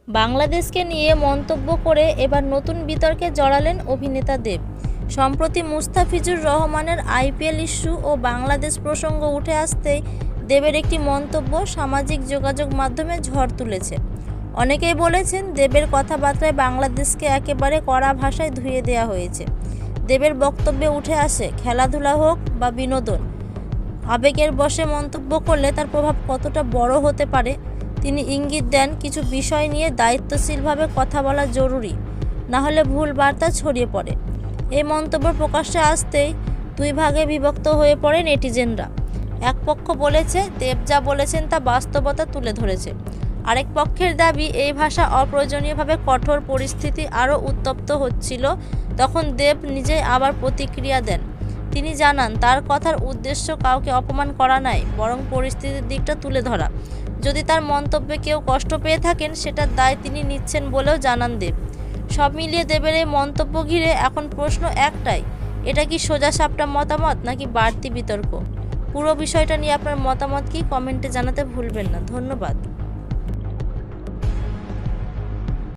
বাংলাদেশকে নিয়ে মন্তব্য করে এবার নতুন বিতর্কে জড়ালেন অভিনেতা দেব। সম্প্রতি মুস্তাফিজুর রহমানের আইপিএল ইস্যু ও বাংলাদেশ প্রসঙ্গ উঠে আসতেই দেবের একটি মন্তব্য সামাজিক যোগাযোগ মাধ্যমে ঝড় তুলেছে। অনেকেই বলেছেন দেবের কথাবার্তায় বাংলাদেশকে একেবারে কড়া ভাষায় ধুয়ে দেওয়া হয়েছে। দেবের বক্তব্যে উঠে আসে খেলাধুলা হোক বা বিনোদন, আবেগের বশে মন্তব্য করলে তার প্রভাব কতটা বড় হতে পারে। তিনি ইঙ্গিত দেন কিছু বিষয় নিয়ে দায়িত্বশীলভাবে কথা বলা জরুরি, না হলে ভুল বার্তা ছড়িয়ে পড়ে। এই মন্তব্য প্রকাশ্যে আসতেই দুই ভাগে বিভক্ত হয়ে পড়ে নেটিজেনরা। এক পক্ষ বলেছে দেব যা বলেছেন তা বাস্তবতা তুলে ধরেছে, আরেক পক্ষের দাবি এই ভাষা অপ্রয়োজনীয়ভাবে কঠোর। পরিস্থিতি আরও উত্তপ্ত হচ্ছিল তখন দেব নিজেই আবার প্রতিক্রিয়া দেন। তিনি জানান তার কথার উদ্দেশ্য কাউকে অপমান করা নয়, বরং পরিস্থিতির দিকটা তুলে ধরা। যদি তার মন্তব্যে কেউ কষ্ট পেয়ে থাকেন সেটার দায় তিনি নিচ্ছেন বলেও জানান দেব। সব মিলিয়ে দেবের এই মন্তব্য ঘিরে এখন প্রশ্ন একটাই, এটা কি সোজাসাপটা মতামত নাকি বাড়তি বিতর্ক? পুরো বিষয়টা নিয়ে আপনার মতামত কি কমেন্টে জানাতে ভুলবেন না। ধন্যবাদ।